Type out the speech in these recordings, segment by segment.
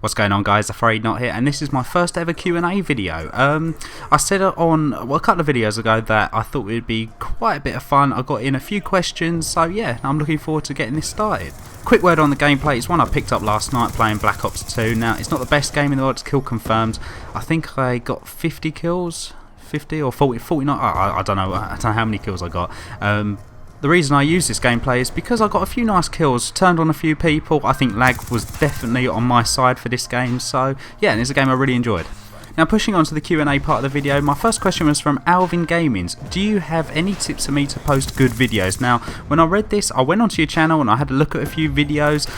What's going on, guys? Afraid Not here, and this is my first ever Q&A video. I said on a couple of videos ago that I thought it would be quite a bit of fun. I got in a few questions, so yeah, I'm looking forward to getting this started. Quick word on the gameplay. It's one I picked up last night playing Black Ops 2. Now, it's not the best game in the world, it's kill confirmed. I think I got 50 kills, 50 or 40, 49. I don't know how many kills I got. The reason I use this gameplay is because I got a few nice kills, turned on a few people. I think lag was definitely on my side for this game, so yeah, and it's a game I really enjoyed. Now, pushing on to the Q&A part of the video, my first question was from Alvin Gamings. Do you have any tips for me to post good videos? Now, when I read this, I went onto your channel and I had a look at a few videos.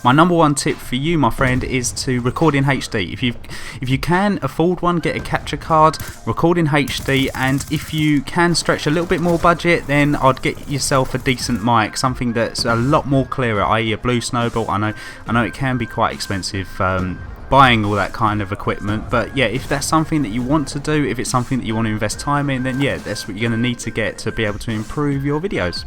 My number one tip for you, my friend, is to record in HD. If you can afford one, get a capture card, record in HD, and if you can stretch a little bit more budget, then I'd get yourself a decent mic, something that's a lot more clearer, i.e. a Blue Snowball. I know it can be quite expensive buying all that kind of equipment, but yeah, if that's something that you want to do, if it's something that you want to invest time in, then yeah, that's what you're going to need to get to be able to improve your videos.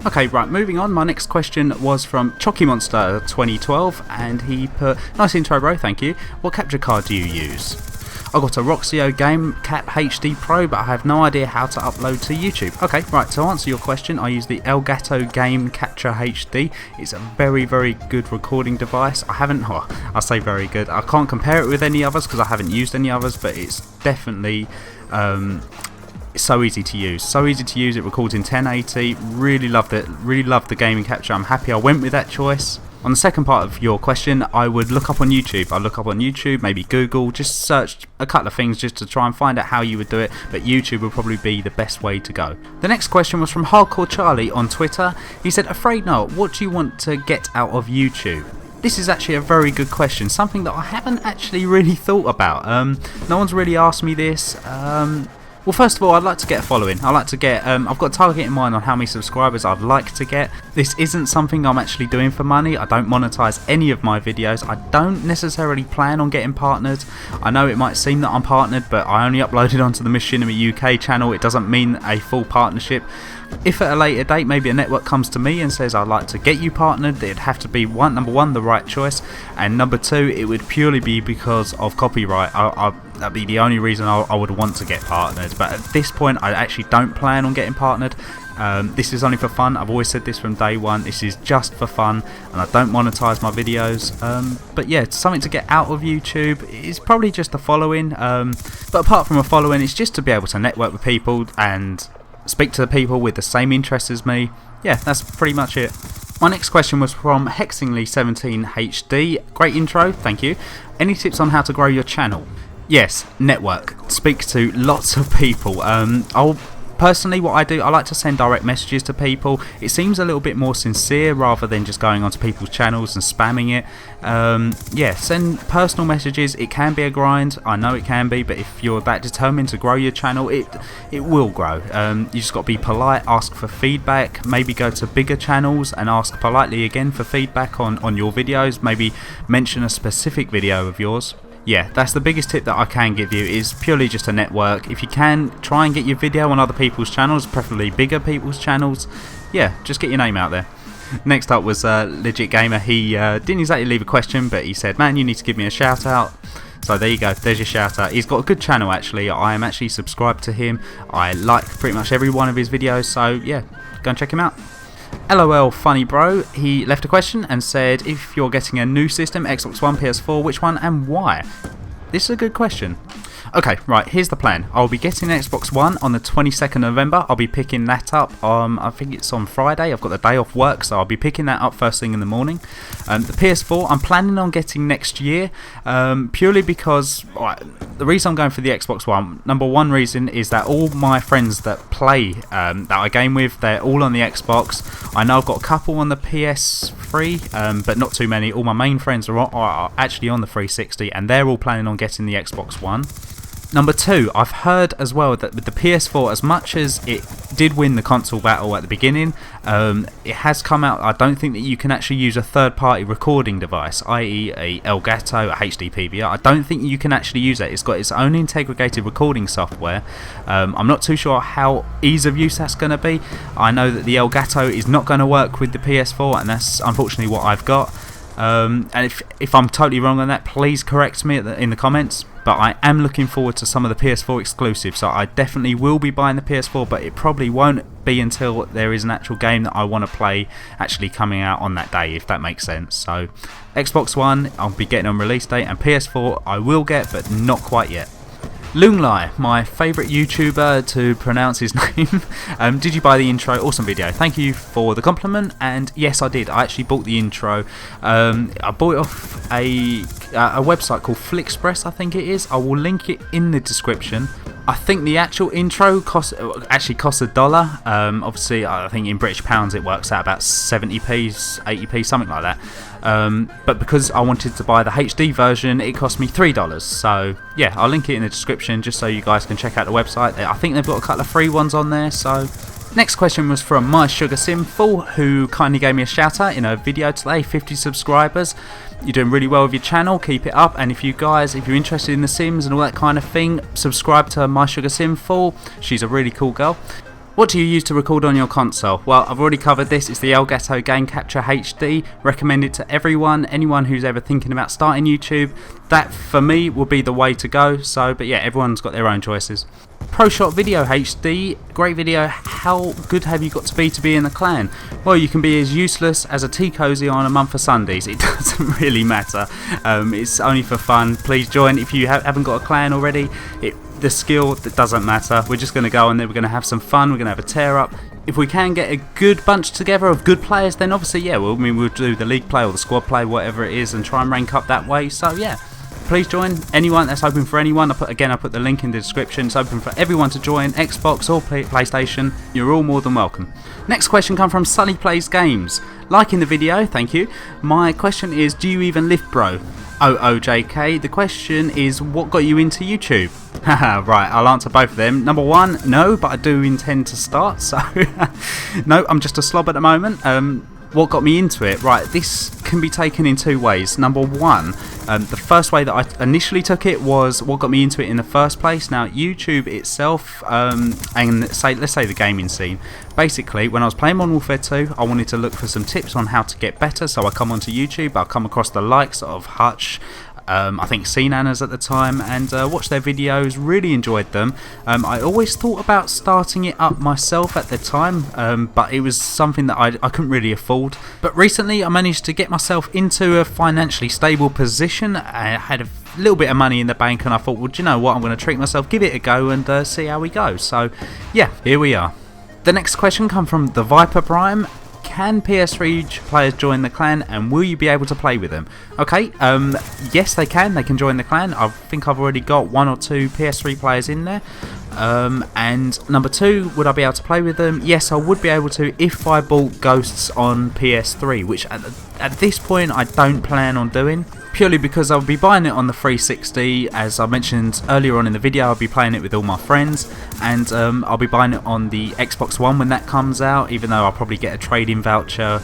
Okay, right, moving on. My next question was from Chocky Monster 2012, and he put, nice intro bro, thank you. What capture card do you use? I got a Roxio Game Cap HD Pro, but I have no idea how to upload to YouTube. Okay, right, to answer your question, I use the Elgato Game Capture HD. It's a very, very good recording device. I say very good. I can't compare it with any others because I haven't used any others, but it's definitely it's so easy to use. So easy to use. It records in 1080. Really loved it. Really loved the gaming capture. I'm happy I went with that choice. On the second part of your question, I would look up on YouTube. I'd look up on YouTube, maybe Google, just search a couple of things just to try and find out how you would do it, but YouTube would probably be the best way to go. The next question was from Hardcore Charlie on Twitter. He said, Afraid Not, what do you want to get out of YouTube? This is actually a very good question, something that I haven't actually really thought about. No one's really asked me this. Well, first of all, I'd like to get a following. I'd like to get, I've got a target in mind on how many subscribers I'd like to get. This isn't something I'm actually doing for money. I don't monetize any of my videos. I don't necessarily plan on getting partnered. I know it might seem that I'm partnered, but I only uploaded onto the Machinima UK channel. It doesn't mean a full partnership. If at a later date maybe a network comes to me and says I'd like to get you partnered, it'd have to be number one, the right choice, and number two, it would purely be because of copyright. That'd be the only reason I would want to get partnered. But at this point, I actually don't plan on getting partnered. This is only for fun. I've always said this from day one. This is just for fun, and I don't monetize my videos. But yeah, it's something to get out of YouTube. It's probably just a following. But apart from a following, it's just to be able to network with people and speak to the people with the same interests as me. Yeah, that's pretty much it. My next question was from Hexingly17HD. Great intro, thank you. Any tips on how to grow your channel? Yes, network. Speak to lots of people. Personally, what I do, I like to send direct messages to people. It seems a little bit more sincere rather than just going onto people's channels and spamming it. Yeah, send personal messages. It can be a grind, I know it can be, but if you're that determined to grow your channel, it will grow. You just got to be polite, ask for feedback, maybe go to bigger channels and ask politely again for feedback on your videos, maybe mention a specific video of yours. Yeah, that's the biggest tip that I can give you, is purely just a network. If you can, try and get your video on other people's channels, preferably bigger people's channels. Yeah, just get your name out there. Next up was Legit Gamer. He didn't exactly leave a question, but he said, man, you need to give me a shout out. So there you go, there's your shout out. He's got a good channel actually. I am actually subscribed to him. I like pretty much every one of his videos, so yeah, go and check him out. LOL funny bro, he left a question and said, if you're getting a new system, Xbox One, PS4, which one and why? This is a good question. Okay, right, here's the plan. I'll be getting an Xbox One on the 22nd of November. I'll be picking that up, I think it's on Friday. I've got the day off work, so I'll be picking that up first thing in the morning. The PS4, I'm planning on getting next year, purely because the reason I'm going for the Xbox One, number one reason is that all my friends that play, that I game with, they're all on the Xbox. I know I've got a couple on the PS3, but not too many. All my main friends are actually on the 360, and they're all planning on getting the Xbox One. Number two, I've heard as well that with the PS4, as much as it did win the console battle at the beginning, it has come out, I don't think that you can actually use a third-party recording device, i.e. a Elgato, a HD PVR. I don't think you can actually use that. It's got its own integrated recording software. I'm not too sure how ease of use that's going to be. I know that the Elgato is not going to work with the PS4, and that's unfortunately what I've got. And if I'm totally wrong on that, please correct me in the comments. But I am looking forward to some of the PS4 exclusives, so I definitely will be buying the PS4, but it probably won't be until there is an actual game that I want to play actually coming out on that day, if that makes sense. So Xbox One, I'll be getting on release date, and PS4 I will get, but not quite yet. Lunglai, my favourite YouTuber to pronounce his name. Did you buy the intro? Awesome video. Thank you for the compliment. And yes, I did. I actually bought the intro. I bought it off a website called Flixpress, I think it is. I will link it in the description. I think the actual intro costs $1. Obviously, I think in British pounds it works out about 70p, 80p, something like that. But because I wanted to buy the HD version, it cost me $3. So yeah, I'll link it in the description just so you guys can check out the website. I think they've got a couple of free ones on there. So next question was from My Sugar Simful, who kindly gave me a shout out in a video today. 50 subscribers. You're doing really well with your channel, keep it up. And if you're interested in The Sims and all that kind of thing, subscribe to My Sugar Simful. She's a really cool girl. What do you use to record on your console? Well, I've already covered this. It's the Elgato Game Capture HD. Recommend it to anyone who's ever thinking about starting YouTube. That for me will be the way to go. But yeah, everyone's got their own choices. ProShot Video HD, great video. How good have you got to be in the clan? Well, you can be as useless as a tea cozy on a month of Sundays. It doesn't really matter. It's only for fun. Please join if you haven't got a clan already. The skill, that doesn't matter. We're just going to go on there, we're going to have some fun, we're going to have a tear up. If we can get a good bunch together of good players, then obviously yeah, we'll do the league play or the squad play, whatever it is, and try and rank up that way. So yeah, please join. Anyone, that's open for anyone. I put the link in the description. It's open for everyone to join, Xbox or PlayStation. You're all more than welcome. Next question comes from Sonny Plays Games. Liking the video, thank you. My question is, do you even lift, bro? OOJK. The question is, what got you into YouTube? Haha, right, I'll answer both of them. Number one, no, but I do intend to start, so no, I'm just a slob at the moment. What got me into it? Right, this can be taken in two ways. Number one, the first way that I initially took it was what got me into it in the first place. Now, YouTube itself, and let's say the gaming scene. Basically, when I was playing Modern Warfare 2, I wanted to look for some tips on how to get better. So I come onto YouTube, I come across the likes of Hutch, I think Cnanas at the time, and watched their videos, really enjoyed them. I always thought about starting it up myself at the time, but it was something that I couldn't really afford. But recently I managed to get myself into a financially stable position. I had a little bit of money in the bank, and I thought, well, do you know what, I'm going to treat myself, give it a go, and see how we go. So yeah, here we are. The next question comes from the Viper Prime. Can PS3 players join the clan, and will you be able to play with them? Okay, yes they can join the clan. I think I've already got 1 or 2 PS3 players in there. And number two, would I be able to play with them? Yes, I would be able to if I bought Ghosts on PS3, which at this point I don't plan on doing, purely because I'll be buying it on the 360. As I mentioned earlier on in the video, I'll be playing it with all my friends, and I'll be buying it on the Xbox One when that comes out, even though I'll probably get a trade-in voucher.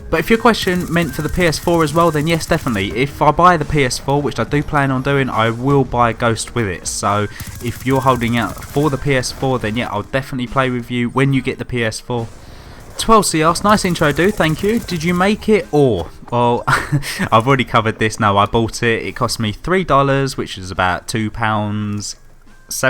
But if your question meant for the PS4 as well, then yes, definitely. If I buy the PS4, which I do plan on doing, I will buy Ghost with it. So if you're holding out for the PS4, then yeah, I'll definitely play with you when you get the PS4. 12CS, nice intro, dude, thank you. Did you make it or? Well, I've already covered this. No, I bought it. It cost me $3, which is about £2.70.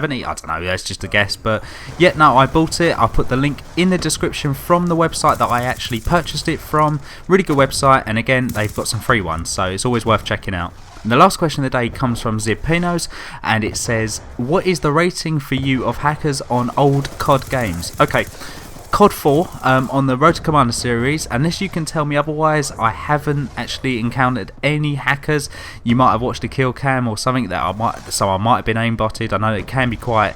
I don't know, that's just a guess, but yeah, no, I bought it. I'll put the link in the description from the website that I actually purchased it from. Really good website, and again, they've got some free ones, so it's always worth checking out. And the last question of the day comes from Zipinos, and it says, what is the rating for you of hackers on old COD games? Okay, COD 4 on the Road to Commander series, unless you can tell me otherwise, I haven't actually encountered any hackers. You might have watched a kill cam or something that I might have been aimbotted. I know it can be quite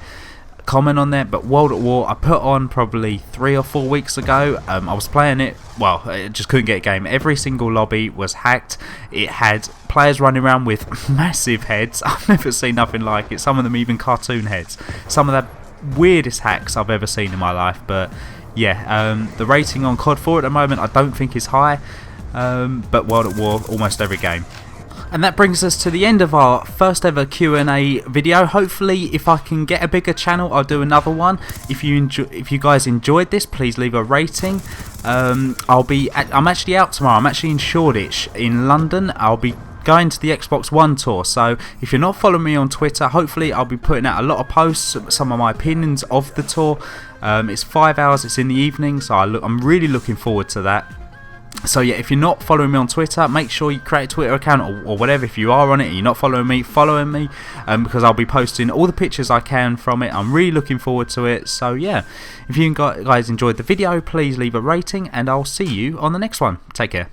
common on there, but World at War I put on probably 3 or 4 weeks ago. I was playing it, well, I just couldn't get a game. Every single lobby was hacked. It had players running around with massive heads. I've never seen nothing like it. Some of them even cartoon heads. Some of the weirdest hacks I've ever seen in my life. But yeah, the rating on COD 4 at the moment I don't think is high, but World at War almost every game. And that brings us to the end of our first ever Q&A video. Hopefully, if I can get a bigger channel, I'll do another one. If you guys enjoyed this, please leave a rating. I'm actually out tomorrow. I'm actually in Shoreditch in London. I'll be going to the Xbox One tour, so if you're not following me on Twitter, hopefully I'll be putting out a lot of posts, some of my opinions of the tour. It's 5 hours, it's in the evening, so I'm really looking forward to that. So yeah, if you're not following me on Twitter, make sure you create a Twitter account or whatever. If you are on it and you're not following me, because I'll be posting all the pictures I can from it. I'm really looking forward to it. So yeah, if you guys enjoyed the video, please leave a rating, and I'll see you on the next one. Take care.